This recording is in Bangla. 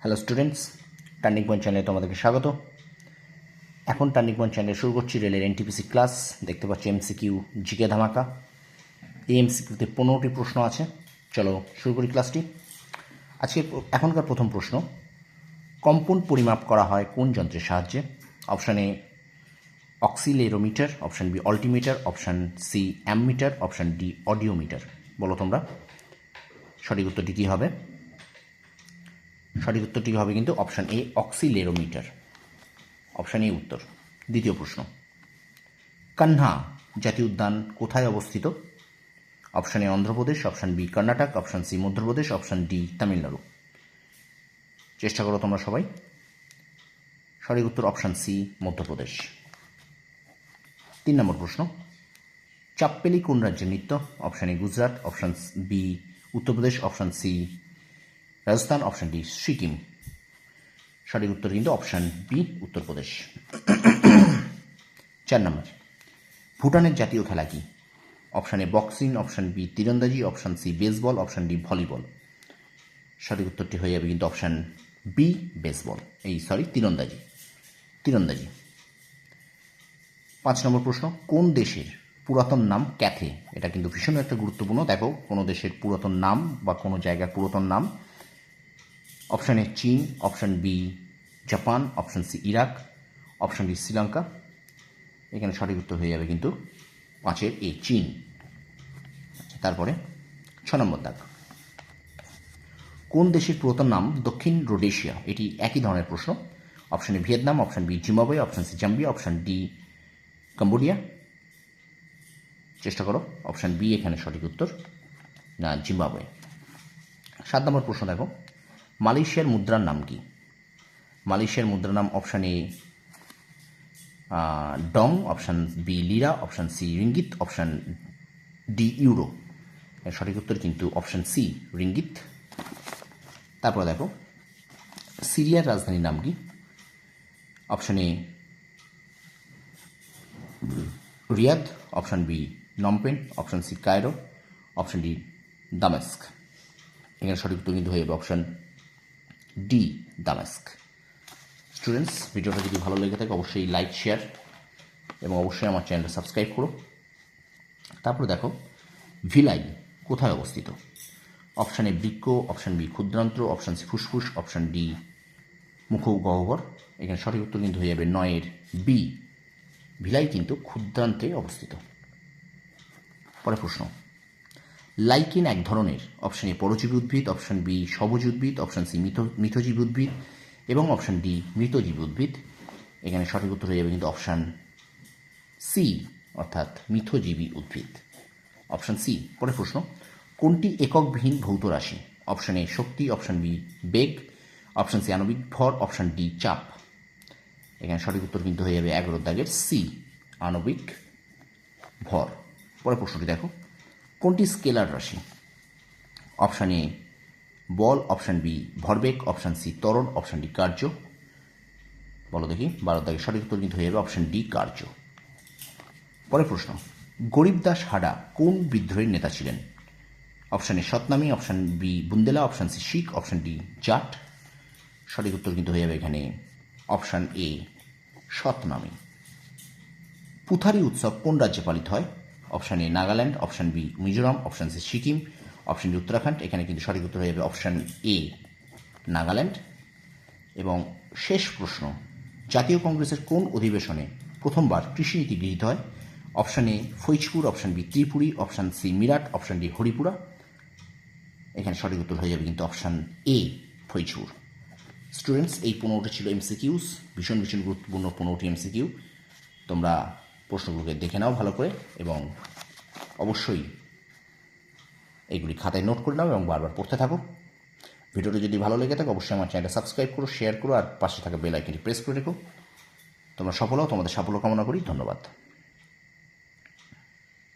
হ্যালো স্টুডেন্টস, টার্নিং পয়েন্ট চ্যানেলে তোমাদেরকে স্বাগত। এখন টার্নিং পয়েন্ট চ্যানেলে শুরু করছি রেলের এনটিপিসি ক্লাস। দেখতে পাচ্ছি এমসিকিউ জিকে ধামাকা। এই এমসিকিউতে 15টি প্রশ্ন আছে। চলো শুরু করি ক্লাসটি। এখনকার প্রথম প্রশ্ন, কম্পন পরিমাপ করা হয় কোন যন্ত্রের সাহায্যে? Option A accelerometer, option B altimeter, option C ammeter, option D audiometer. বলো তোমরা সঠিক উত্তরটি কী হবে? সঠিক উত্তরটি হবে কিন্তু option A accelerometer. Option A উত্তর। দ্বিতীয় প্রশ্ন, কান্হা জাতীয় উদ্যান কোথায় অবস্থিত? Option A Andhra Pradesh, option B Karnataka, option C Madhya Pradesh, option D Tamil Nadu. চেষ্টা করো তোমরা সবাই। সঠিক উত্তর অপশান সি মধ্যপ্রদেশ। 3 নম্বর প্রশ্ন, চাপ্পেলি কোন রাজ্যের নৃত্য? Option A Gujarat, option B Uttar Pradesh, option C Rajasthan, option D Sikkim. সঠিক উত্তর কিন্তু অপশান বি উত্তরপ্রদেশ। 4 নম্বর, ভুটানের জাতীয় খেলা কি? Option A boxing, option B তীরন্দাজি, option C baseball, option D volleyball. সঠিক উত্তরটি হয়ে যাবে কিন্তু অপশান বি বেসবল, তীরন্দাজি। 5 নম্বর প্রশ্ন, কোন দেশের পুরাতন নাম ক্যাথে? এটা কিন্তু ভীষণ একটা গুরুত্বপূর্ণ। দেখো কোনো দেশের পুরাতন নাম বা কোনো জায়গার পুরাতন নাম। অপশান এ চীন, option B Japan, option C Iraq, option D Sri Lanka. এখানে সঠিক উত্তর হয়ে যাবে কিন্তু 5-এর এ চীন। তারপরে 6 নম্বর দাগ, কোন দেশের পুরাতন নাম দক্ষিণ রোডেশিয়া? এটি একই ধরনের প্রশ্ন। Option A Vietnam, option B Zimbabwe, option C Zambia, option D Cambodia. চেষ্টা করো। অপশান বি এখানে সঠিক উত্তর, না জিম্বাবুয়ে। 7 নম্বর প্রশ্ন দেখো, মালয়েশিয়ার মুদ্রার নাম কি? মালয়েশিয়ার মুদ্রার নাম option A dong, option B lira, option C ringgit, option D euro. এর সঠিক উত্তর কিন্তু অপশান সি রিঙ্গিত। তারপরে দেখো, সিরিয়ার রাজধানীর নাম কি? Option A Riyadh, option B Phnom Penh, option C Cairo, option D দামেস্ক। এখানে সঠিক উত্তর কিন্তু হয়ে যাবে অপশান ডি দামেস্ক। স্টুডেন্টস, ভিডিওটা যদি ভালো লেগে থাকে অবশ্যই লাইক, শেয়ার এবং অবশ্যই আমার চ্যানেলটা সাবস্ক্রাইব করো। তারপরে দেখো, ভিলাই কোথায় অবস্থিত? অপশান এ বৃক্ক, অপশান বি ক্ষুদ্রান্ত্র, অপশান সি ফুসফুস, অপশান ডি মুখগহ্বর। এখানে সঠিক উত্তর কিন্তু হয়ে যাবে 9-এর বি, ভিলাই কিন্তু ক্ষুদ্রান্তে অবস্থিত। পরে প্রশ্ন, লাইকেন এক ধরনের অপশান এ পরজীবী উদ্ভিদ, অপশান বি সবুজ উদ্ভিদ, অপশান সি মিথজীবী উদ্ভিদ এবং অপশান ডি মৃতজীবী উদ্ভিদ। এখানে সঠিক উত্তর হয়ে যাবে কিন্তু অপশান সি, অর্থাৎ মিথজীবী উদ্ভিদ, অপশান সি। পরে প্রশ্ন, কোনটি এককবিহীন ভৌত রাশি? অপশান এ শক্তি, অপশান বি বেগ, অপশান সি আণবিক ভর, অপশান ডি চাপ। এখানে সঠিক উত্তর কিন্তু হয়ে যাবে 11 দাগের সি, আণবিক ভর। পরে প্রশ্নটি দেখো, কোনটি স্কেলার রাশি? অপশান এ বল, অপশান বি ভরবেগ, অপশান সি ত্বরণ, অপশান ডি কার্য। বলো দেখি, 12 দাগের সঠিক উত্তর কিন্তু হয়ে যাবে অপশান ডি কার্য। পরে প্রশ্ন, গরিবদাস হাডা কোন বিদ্রোহের নেতা ছিলেন? Option A Satnami, option B Bundela, option C Sikh, option D Jat. সঠিক উত্তর কিন্তু হয়ে যাবে এখানে অপশান এ সতনামী। পুথারি উৎসব কোন রাজ্যে পালিত হয়? Option A Nagaland, option B Mizoram, option C Sikkim, option D Uttarakhand. এখানে কিন্তু সঠিক উত্তর হয়ে যাবে অপশান এ নাগাল্যান্ড। এবং শেষ প্রশ্ন, জাতীয় কংগ্রেসের কোন অধিবেশনে প্রথমবার কৃষিনীতি গৃহীত হয়? Option A Faizpur, option B Tripuri, option C Meerut, option D Haripura. এখানে সঠিক উত্তর হয়ে যাবে কিন্তু অপশান এ ফৈজপুর। স্টুডেন্টস, এই 15টি ছিল এমসিকিউস, ভীষণ গুরুত্বপূর্ণ 15টি এমসিকিউ। তোমরা প্রশ্নগুলোকে দেখে নাও ভালো করে এবং অবশ্যই এইগুলি খাতায় নোট করে নাও এবং বারবার পড়তে থাকো। ভিডিওটি যদি ভালো লেগে থাকে অবশ্যই আমার চ্যানেলটা সাবস্ক্রাইব করো, শেয়ার করো আর পাশে থাকা বেল আইকনটি প্রেস করে রেখো। তোমরা সফল হও, তোমাদের সাফল্য কামনা করি। ধন্যবাদ।